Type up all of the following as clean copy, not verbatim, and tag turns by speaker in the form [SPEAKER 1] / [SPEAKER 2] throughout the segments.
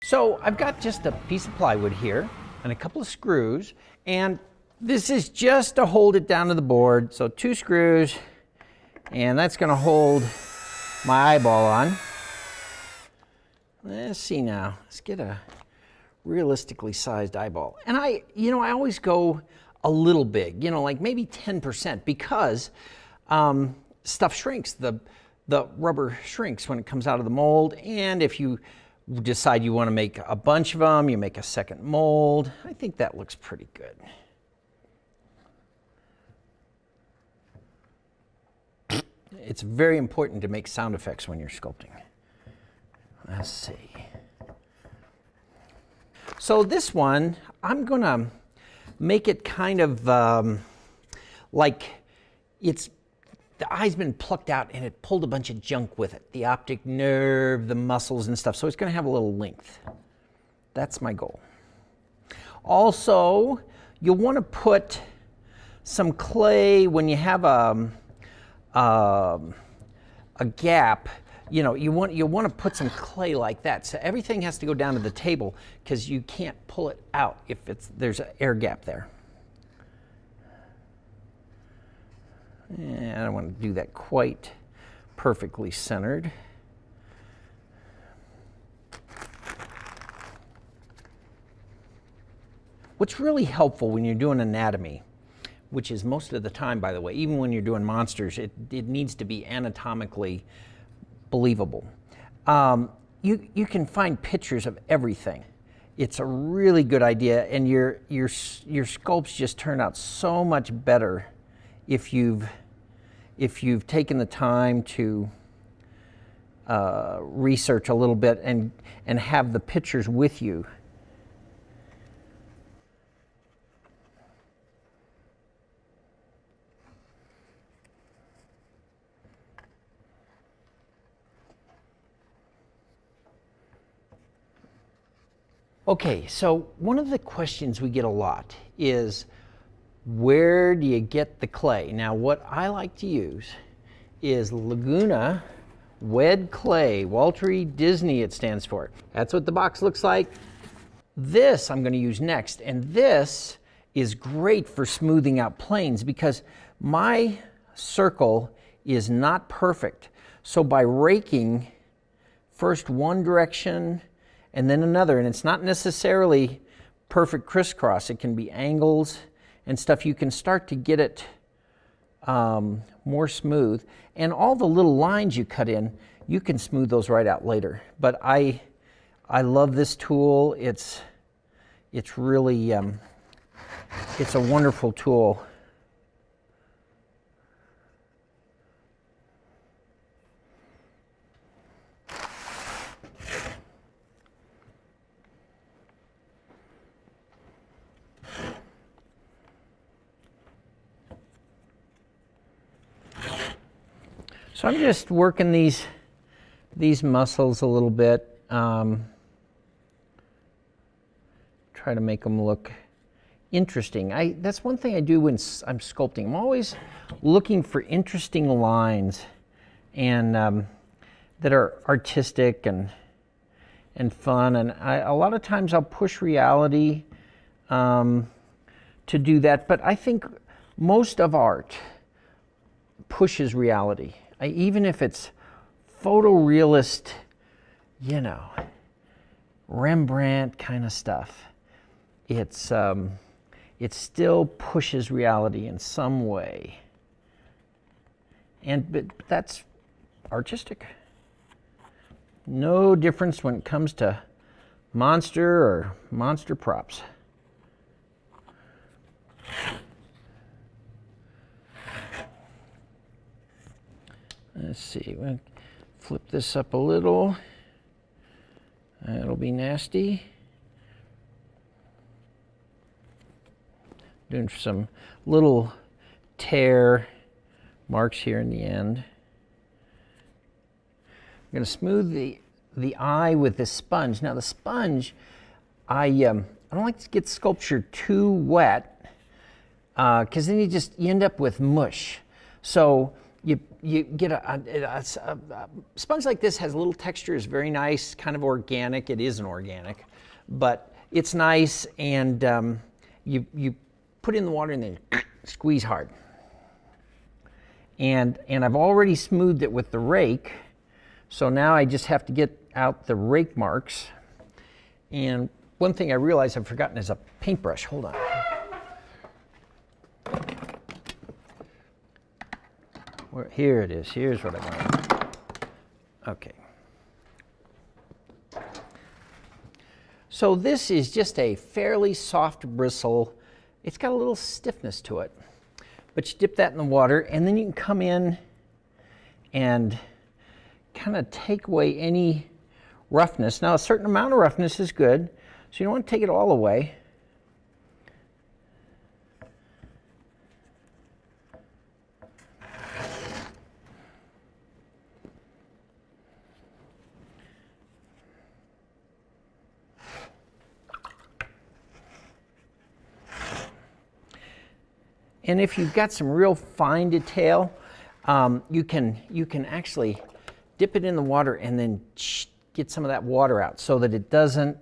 [SPEAKER 1] So I've got just a piece of plywood here and a couple of screws, and this is just to hold it down to the board. So 2 screws, and that's going to hold my eyeball on. Let's see now. Let's get a realistically sized eyeball. And I always go a little big, like maybe 10%, because stuff shrinks. The rubber shrinks when it comes out of the mold, and if you decide you want to make a bunch of them, you make a second mold. I think that looks pretty good. It's very important to make sound effects when you're sculpting. Let's see. So this one, I'm gonna make it kind of like the eye's been plucked out and it pulled a bunch of junk with it. The optic nerve, the muscles and stuff. So it's going to have a little length. That's my goal. Also, you'll want to put some clay when you have a gap. You'll want to put some clay like that. So everything has to go down to the table because you can't pull it out if there's an air gap there. I don't want to do that quite perfectly centered. What's really helpful when you're doing anatomy, which is most of the time, by the way, even when you're doing monsters, it needs to be anatomically believable. You can find pictures of everything. It's a really good idea, and your sculpts just turn out so much better if you've taken the time to research a little bit and have the pictures with you. Okay, so one of the questions we get a lot is, where do you get the clay? Now, what I like to use is Laguna Wet Clay. Walter Disney it stands for. That's what the box looks like. This I'm going to use next, and this is great for smoothing out planes because my circle is not perfect. So by raking first one direction and then another, and it's not necessarily perfect crisscross, it can be angles and stuff, you can start to get it more smooth. And all the little lines you cut in, you can smooth those right out later. But I love this tool. It's really, it's a wonderful tool. So I'm just working these muscles a little bit, try to make them look interesting. That's one thing I do when I'm sculpting. I'm always looking for interesting lines and that are artistic and fun. And a lot of times I'll push reality to do that. But I think most of art pushes reality. Even if it's photorealist, Rembrandt kind of stuff, it still pushes reality in some way. But that's artistic. No difference when it comes to monster or monster props. Let's see, we'll flip this up a little. That'll be nasty. Doing some little tear marks here in the end. I'm going to smooth the eye with this sponge. Now the sponge, I don't like to get sculpture too wet because then you end up with mush. So you get a sponge like this has a little texture, is very nice, kind of organic. It isn't organic, but it's nice, and you put it in the water and then squeeze hard. And I've already smoothed it with the rake, so now I just have to get out the rake marks. And one thing I realize I've forgotten is a paintbrush. Hold on. Here it is. Here's what I want. Okay. So this is just a fairly soft bristle. It's got a little stiffness to it. But you dip that in the water, and then you can come in and kind of take away any roughness. Now, a certain amount of roughness is good, so you don't want to take it all away. And if you've got some real fine detail, you can actually dip it in the water and then get some of that water out so that it doesn't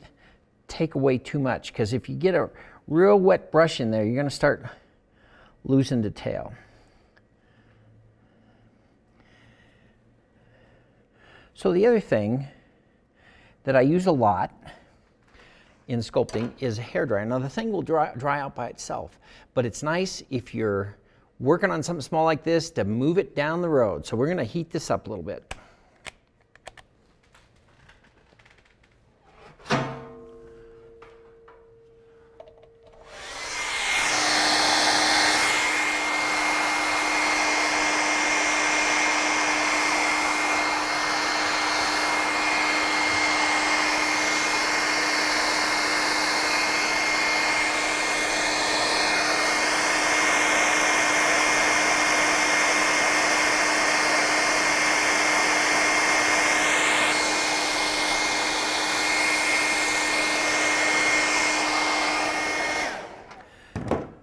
[SPEAKER 1] take away too much. Because if you get a real wet brush in there, you're going to start losing detail. So the other thing that I use a lot in sculpting is a hairdryer. Now the thing will dry out by itself, but it's nice if you're working on something small like this to move it down the road. So we're going to heat this up a little bit.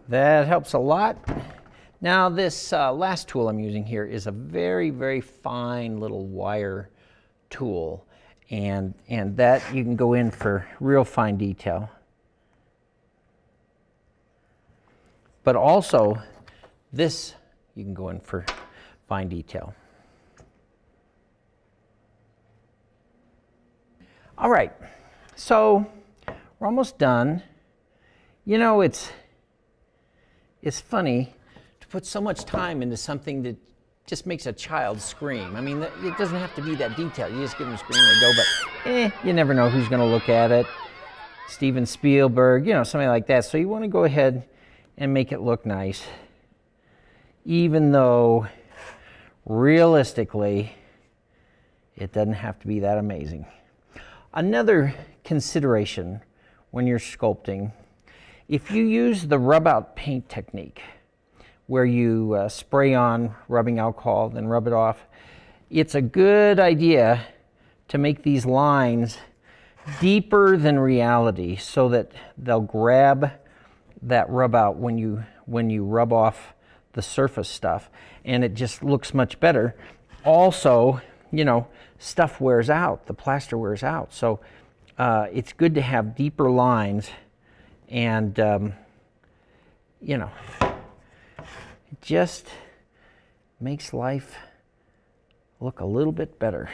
[SPEAKER 1] That helps a lot. Now this last tool I'm using here is a very, very fine little wire tool, and that you can go in for real fine detail. But also this you can go in for fine detail. All right, so we're almost done. You know, it's funny to put so much time into something that just makes a child scream. I mean, it doesn't have to be that detailed. You just give them a scream and go, but you never know who's going to look at it. Steven Spielberg, you know, something like that. So you want to go ahead and make it look nice, even though realistically it doesn't have to be that amazing. Another consideration when you're sculpting, if you use the rub out paint technique, where you spray on rubbing alcohol, then rub it off, it's a good idea to make these lines deeper than reality so that they'll grab that rub out when you rub off the surface stuff, and it just looks much better. Also, you know, stuff wears out, the plaster wears out, so it's good to have deeper lines, and you know, it just makes life look a little bit better,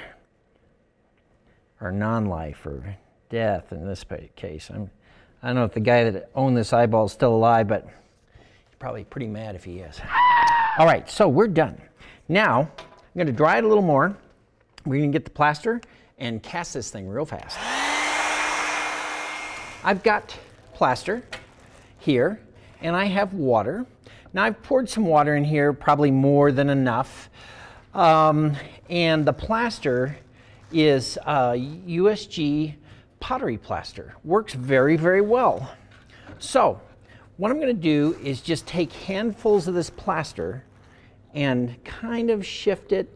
[SPEAKER 1] or non-life, or death in this case. I don't know if the guy that owned this eyeball is still alive, but he's probably pretty mad if he is. All right, so we're done. Now, I'm going to dry it a little more. We're going to get the plaster and cast this thing real fast. I've got plaster here, and I have water. Now I've poured some water in here, probably more than enough. And the plaster is USG pottery plaster. Works very, very well. So what I'm going to do is just take handfuls of this plaster and kind of shift it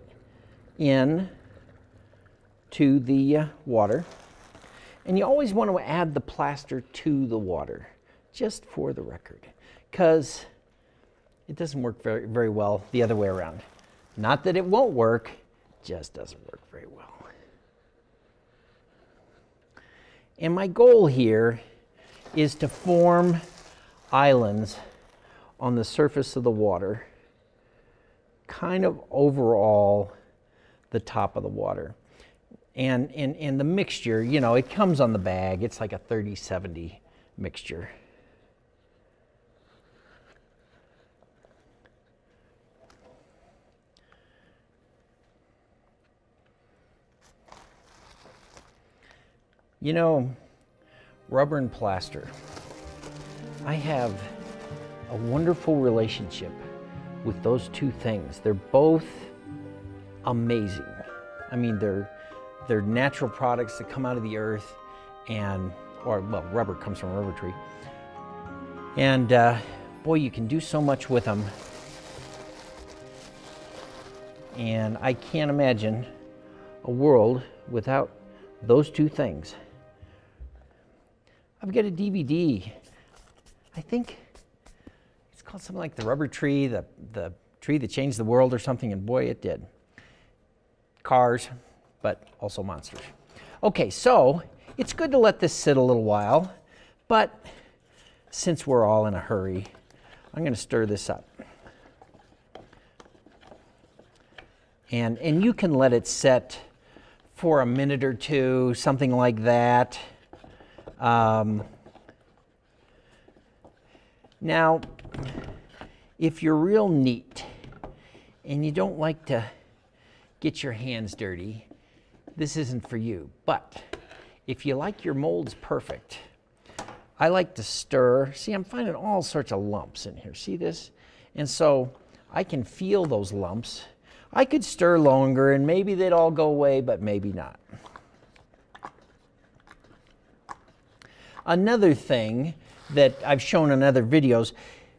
[SPEAKER 1] in to the water. And you always want to add the plaster to the water, just for the record, because it doesn't work very, very well the other way around. Not that it won't work, just doesn't work very well. And my goal here is to form islands on the surface of the water, kind of overall the top of the water. And the mixture, you know, it comes on the bag. It's like a 30-70 mixture. You know, rubber and plaster. I have a wonderful relationship with those two things. They're both amazing. I mean, they're natural products that come out of the earth, or rubber comes from a rubber tree. And boy, you can do so much with them. And I can't imagine a world without those two things. I've got a DVD. I think it's called something like The Rubber Tree, the Tree That Changed the World or something, and boy, it did. Cars, but also monsters. Okay, so it's good to let this sit a little while, but since we're all in a hurry, I'm going to stir this up. And you can let it set for a minute or two, something like that. Now, if you're real neat and you don't like to get your hands dirty, this isn't for you. But if you like your molds perfect, I like to stir. See, I'm finding all sorts of lumps in here. See this? And so I can feel those lumps. I could stir longer and maybe they'd all go away, but maybe not. Another thing that I've shown in other videos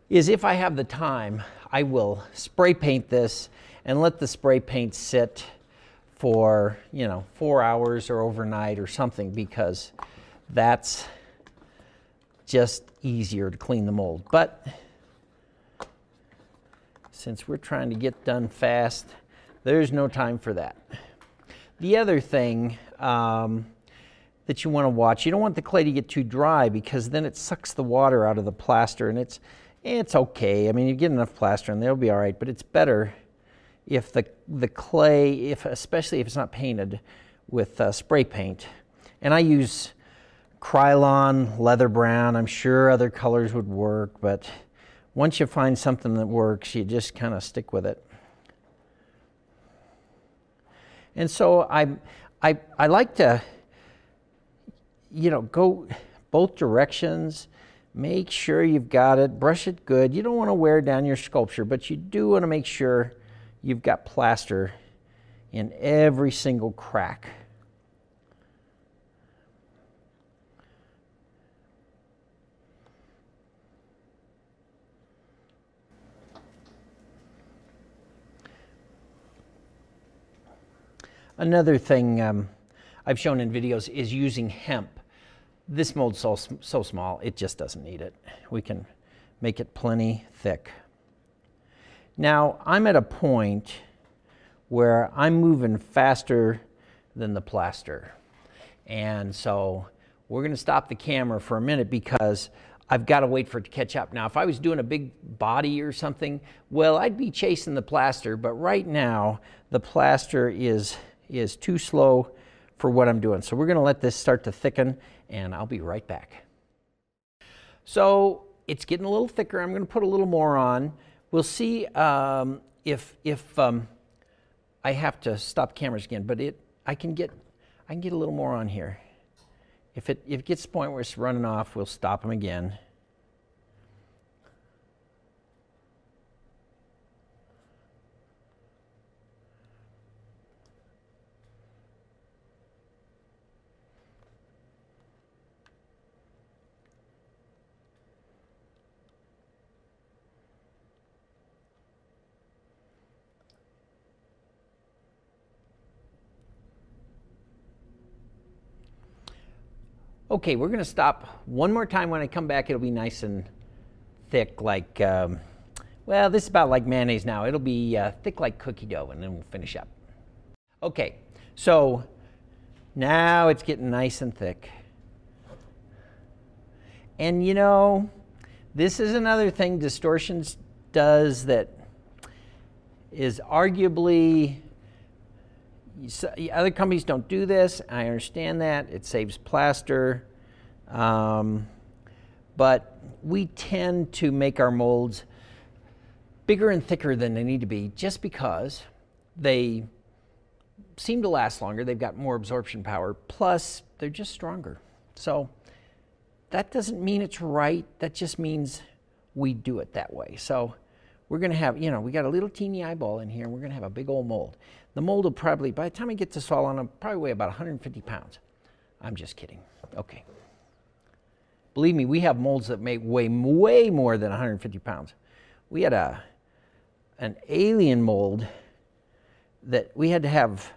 [SPEAKER 1] is if I have the time, I will spray paint this and let the spray paint sit for, 4 hours or overnight or something, because that's just easier to clean the mold. But since we're trying to get done fast, there's no time for that. The other thing that you want to watch, you don't want the clay to get too dry, because then it sucks the water out of the plaster, and it's okay. I mean, you get enough plaster and they'll be all right, but it's better if the clay, especially if it's not painted with spray paint. And I use Krylon, leather brown. I'm sure other colors would work, but once you find something that works, you just kind of stick with it. And so I like to, go both directions. Make sure you've got it, brush it good. You don't want to wear down your sculpture, but you do want to make sure you've got plaster in every single crack. Another thing I've shown in videos is using hemp. This mold's so small, it just doesn't need it. We can make it plenty thick. Now, I'm at a point where I'm moving faster than the plaster. And so we're going to stop the camera for a minute because I've got to wait for it to catch up. Now, if I was doing a big body or something, well, I'd be chasing the plaster. But right now, the plaster is too slow for what I'm doing. So we're going to let this start to thicken, and I'll be right back. So it's getting a little thicker. I'm going to put a little more on. We'll see if I have to stop cameras again, but I can get a little more on here. If it gets to the point where it's running off, we'll stop them again. Okay, we're going to stop one more time. When I come back, it'll be nice and thick, like Well, this is about like mayonnaise now. It'll be thick like cookie dough, and then we'll finish up. Okay, so now it's getting nice and thick. And you know, this is another thing Distortions does that is arguably, other companies don't do this. I understand that. It saves plaster. But we tend to make our molds bigger and thicker than they need to be just because they seem to last longer. They've got more absorption power. Plus, they're just stronger. So that doesn't mean it's right. That just means we do it that way. So we're going to have, you know, we got a little teeny eyeball in here, and we're going to have a big old mold. The mold will probably, by the time I get this all on, it'll probably weigh about 150 pounds. I'm just kidding. Okay. Believe me, we have molds that weigh way more than 150 pounds. We had an alien mold that we had to have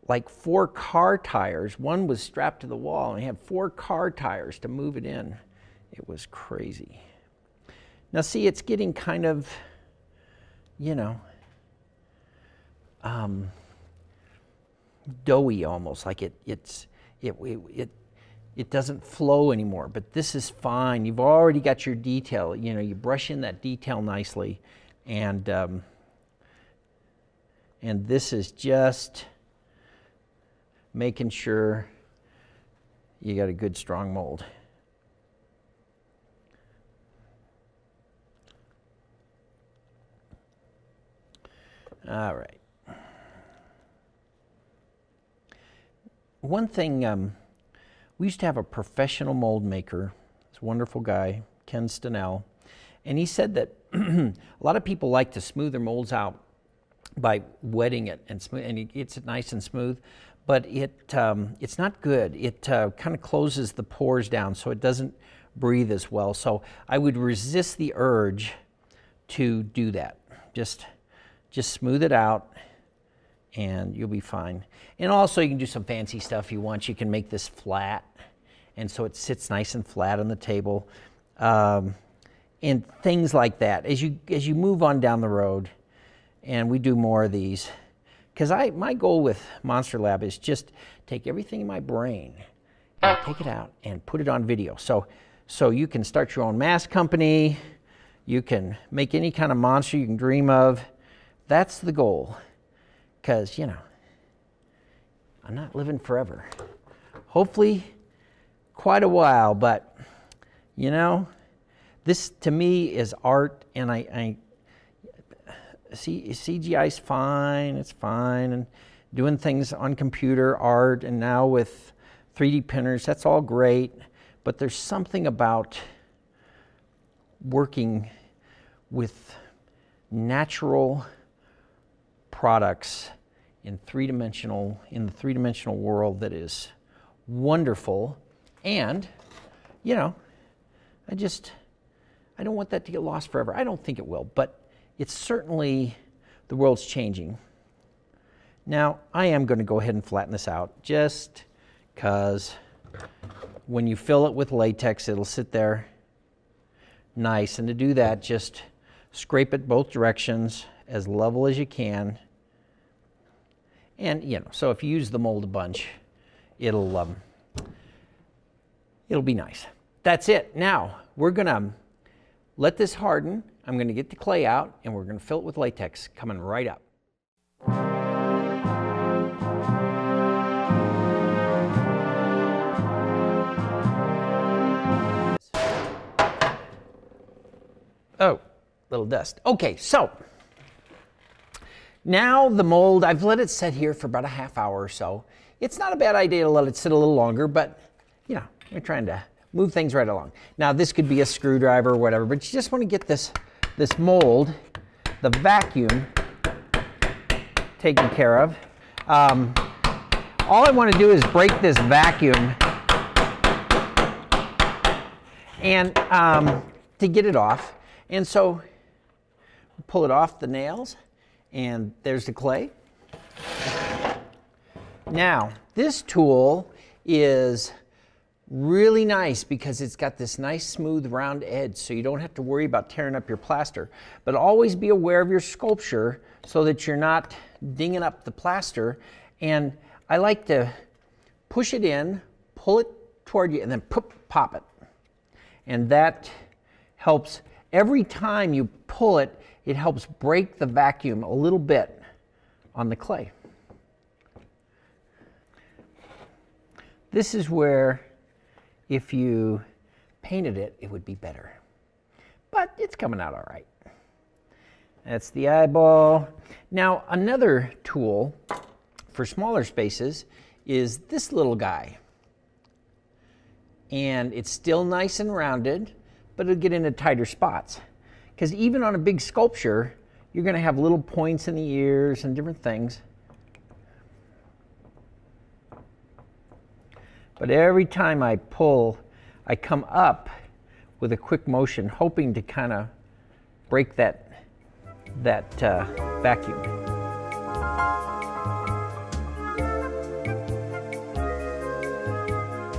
[SPEAKER 1] like 4 car tires. One was strapped to the wall, and we had 4 car tires to move it in. It was crazy. Now see, it's getting kind of, you know, doughy almost, like it doesn't flow anymore, but this is fine. You've already got your detail. You know, you brush in that detail nicely, and this is just making sure you got a good strong mold. All right. One thing, we used to have a professional mold maker, this wonderful guy, Ken Stenell, and he said that a lot of people like to smooth their molds out by wetting it and smooth, and it gets it nice and smooth, but it's not good. It kind of closes the pores down, so it doesn't breathe as well. So I would resist the urge to do that. Just smooth it out, and you'll be fine. And also, you can do some fancy stuff you want. You can make this flat, and so it sits nice and flat on the table, and things like that. As you move on down the road, and we do more of these, because my goal with Monster Lab is just take everything in my brain, and take it out, and put it on video. So you can start your own mask company. You can make any kind of monster you can dream of. That's the goal, because, you know, I'm not living forever. Hopefully quite a while, but, you know, this to me is art, and I see CGI's fine, it's fine, and doing things on computer art, and now with 3D printers, that's all great, but there's something about working with natural products in the three-dimensional world that is wonderful. And, you know, I don't want that to get lost forever. I don't think it will, but it's certainly, the world's changing. Now, I am going to go ahead and flatten this out, just because when you fill it with latex, it'll sit there nice. And to do that, just scrape it both directions as level as you can. And, you know, so if you use the mold a bunch, it'll be nice. That's it. Now, we're going to let this harden. I'm going to get the clay out, and we're going to fill it with latex, coming right up. Oh, little dust. Okay, so now the mold, I've let it sit here for about a half hour or so. It's not a bad idea to let it sit a little longer, but, you know, we're trying to move things right along. Now, this could be a screwdriver or whatever, but you just want to get this mold, the vacuum, taken care of. All I want to do is break this vacuum and to get it off. And so pull it off the nails, and there's the clay. Now, this tool is really nice because it's got this nice smooth round edge, so you don't have to worry about tearing up your plaster. But always be aware of your sculpture so that you're not dinging up the plaster. And I like to push it in, pull it toward you, and then pop it. And that helps. Every time you pull it, it helps break the vacuum a little bit on the clay. This is where, if you painted it, it would be better. But it's coming out all right. That's the eyeball. Now, another tool for smaller spaces is this little guy. And it's still nice and rounded, but it'll get into tighter spots. Because even on a big sculpture, you're going to have little points in the ears and different things. But every time I pull, I come up with a quick motion, hoping to kind of break that vacuum.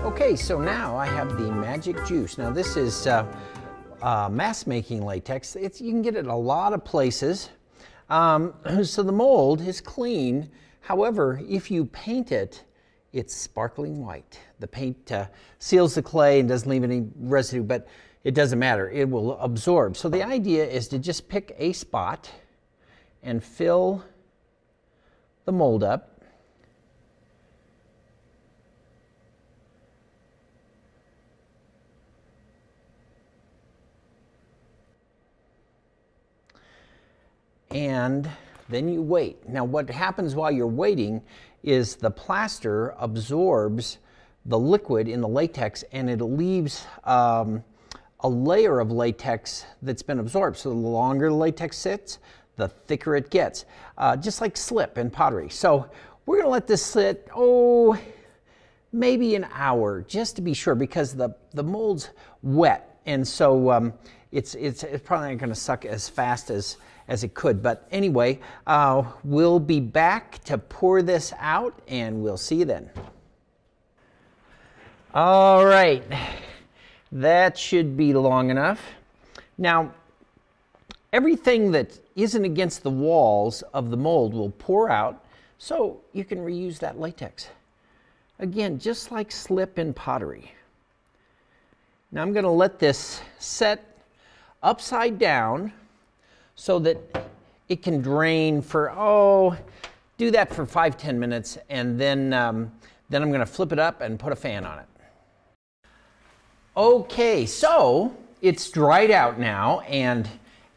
[SPEAKER 1] Okay, so now I have the magic juice. Now this is mass making latex. You can get it in a lot of places. So the mold is clean. However, if you paint it, it's sparkling white. The paint seals the clay and doesn't leave any residue, but it doesn't matter. It will absorb. So the idea is to just pick a spot and fill the mold up. And then you wait. Now what happens while you're waiting is the plaster absorbs the liquid in the latex, and it leaves a layer of latex that's been absorbed. So the longer the latex sits, the thicker it gets, just like slip in pottery. So we're going to let this sit, maybe an hour, just to be sure, because the mold's wet, and so it's probably not going to suck as fast as it could. But anyway, we'll be back to pour this out, and we'll see you then. All right, that should be long enough. Now, everything that isn't against the walls of the mold will pour out, so you can reuse that latex. Again, just like slip in pottery. Now I'm going to let this set upside down so that it can drain for, do that for 5-10 minutes, and then I'm going to flip it up and put a fan on it. Okay, so it's dried out now, and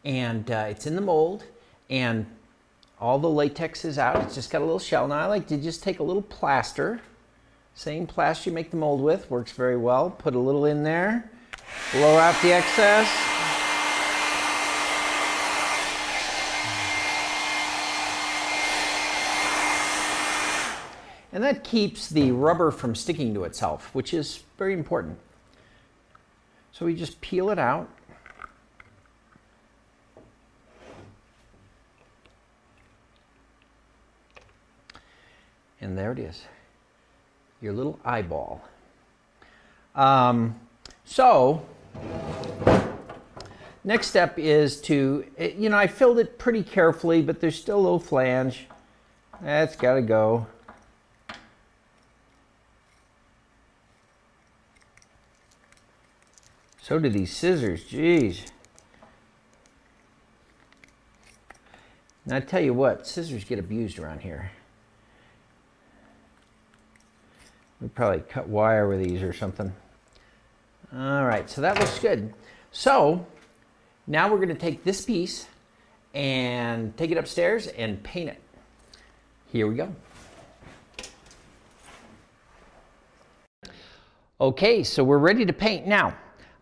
[SPEAKER 1] it's in the mold, and all the latex is out. It's just got a little shell. Now I like to just take a little plaster, same plaster you make the mold with, works very well. Put a little in there, blow out the excess. And that keeps the rubber from sticking to itself, which is very important. So we just peel it out. And there it is, your little eyeball. So next step is to, I filled it pretty carefully, but there's still a little flange. That's got to go. So do these scissors, geez. Now I tell you what, scissors get abused around here. We probably cut wire with these or something. All right, so that looks good. So now we're going to take this piece and take it upstairs and paint it. Here we go. Okay, so we're ready to paint. Now,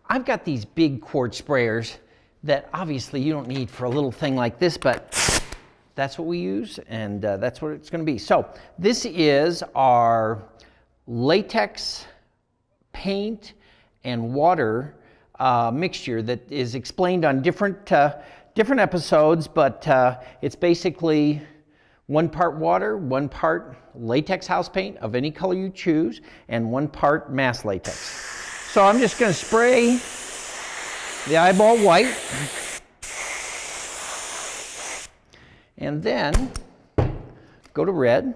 [SPEAKER 1] I've got these big quartz sprayers that obviously you don't need for a little thing like this, but that's what we use, and that's what it's going to be. So this is our latex paint and water mixture that is explained on different episodes, but it's basically 1 part water, 1 part latex house paint of any color you choose, and 1 part mass latex. So I'm just going to spray the eyeball white, and then go to red.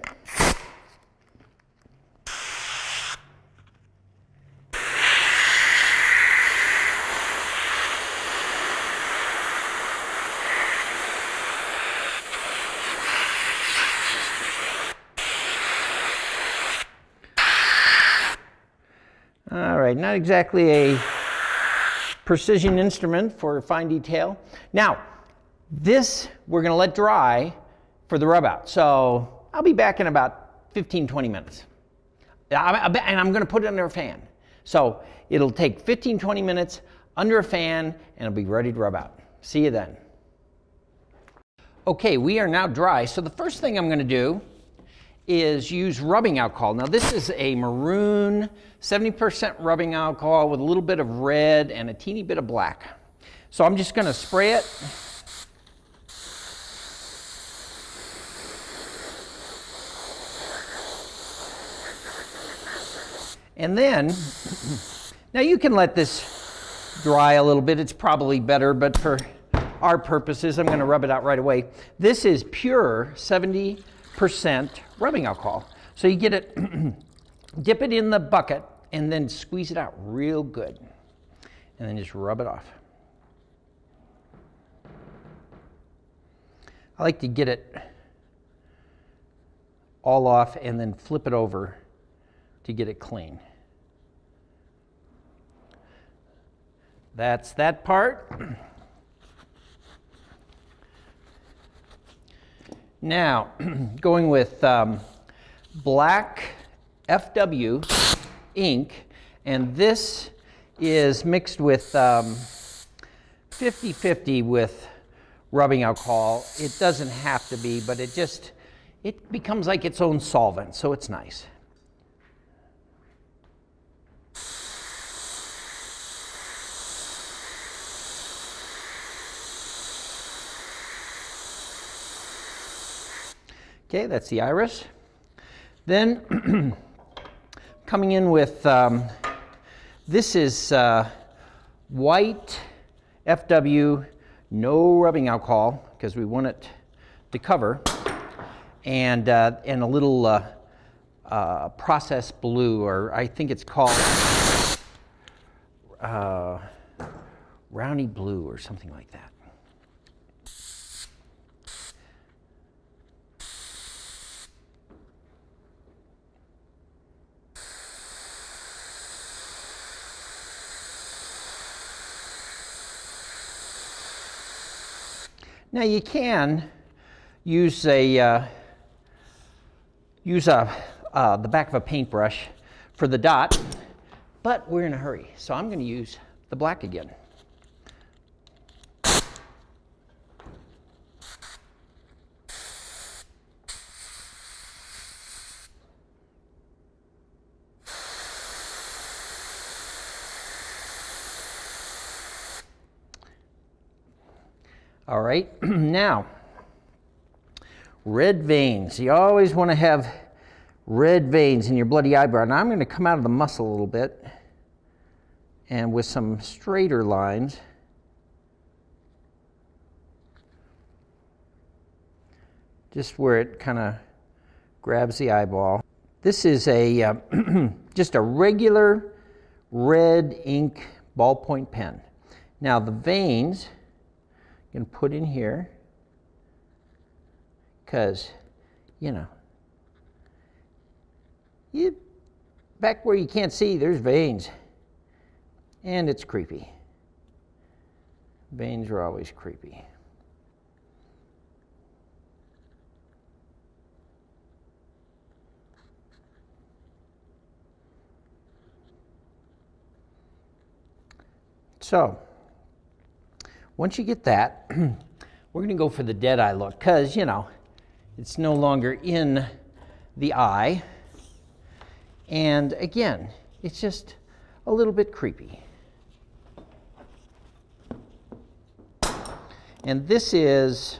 [SPEAKER 1] All right, not exactly a precision instrument for fine detail. Now, this we're going to let dry for the rub out. So I'll be back in about 15-20 minutes. And I'm going to put it under a fan. So it'll take 15-20 minutes under a fan and it'll be ready to rub out. See you then. Okay, we are now dry. So the first thing I'm going to do is use rubbing alcohol. Now this is a maroon 70% rubbing alcohol with a little bit of red and a teeny bit of black. So I'm just going to spray it. And then, now you can let this dry a little bit. It's probably better, but for our purposes, I'm going to rub it out right away. This is pure 70% rubbing alcohol. So you get it, dip it in the bucket, and then squeeze it out real good. And then just rub it off. I like to get it all off and then flip it over to get it clean. That's that part. Now, going with black FW ink, and this is mixed with 50-50 with rubbing alcohol. It doesn't have to be, but it becomes like its own solvent, so it's nice. Okay, that's the iris. Then coming in with, this is white FW, no rubbing alcohol, because we want it to cover, and a little processed blue, or I think it's called Roundy Blue or something like that. Now you can use the back of a paintbrush for the dot, but we're in a hurry, so I'm going to use the black again. All right, now, red veins. You always want to have red veins in your bloody eyebrow. Now I'm going to come out of the muscle a little bit and with some straighter lines. Just where it kind of grabs the eyeball. This is a just a regular red ink ballpoint pen. Now the veins, I'm going to put in here because, you know, back where you can't see, there's veins. And it's creepy. Veins are always creepy. So, once you get that, we're going to go for the dead eye look because, you know, it's no longer in the eye. And again, it's just a little bit creepy. And this is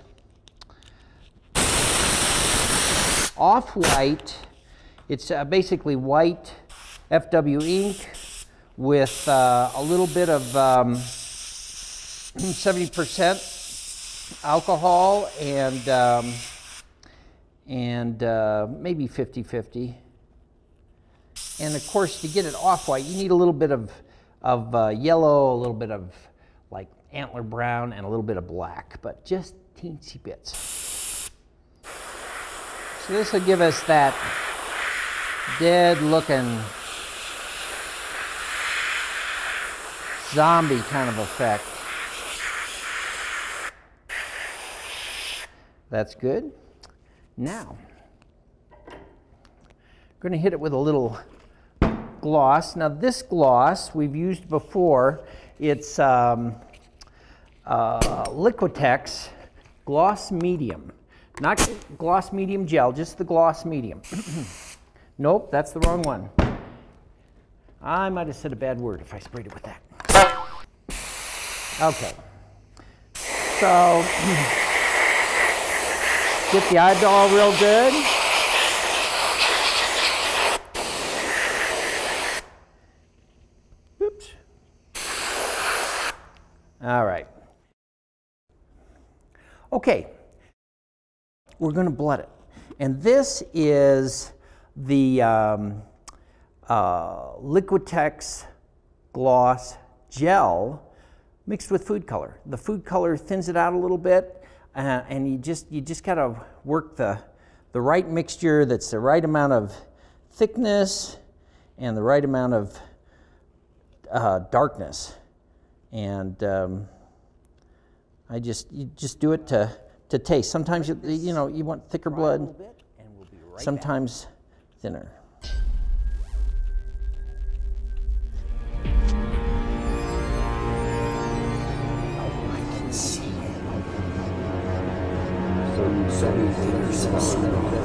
[SPEAKER 1] off-white. It's basically white FW ink with a little bit of 70% alcohol and maybe 50-50. And of course, to get it off-white, you need a little bit of yellow, a little bit of like antler brown, and a little bit of black, but just teensy bits. So this will give us that dead-looking zombie kind of effect. That's good. Now, I'm going to hit it with a little gloss. Now this gloss we've used before. It's Liquitex Gloss Medium. Not Gloss Medium Gel, just the Gloss Medium. Nope, that's the wrong one. I might have said a bad word if I sprayed it with that. Okay. So, get the eyeball real good. Oops. All right. Okay. We're going to blood it. And this is the Liquitex Gloss Gel mixed with food color. The food color thins it out a little bit, and you just got to work the right mixture that's the right amount of thickness and the right amount of darkness. And you just do it to taste. Sometimes you want thicker blood, sometimes thinner. Some thinner, some smaller.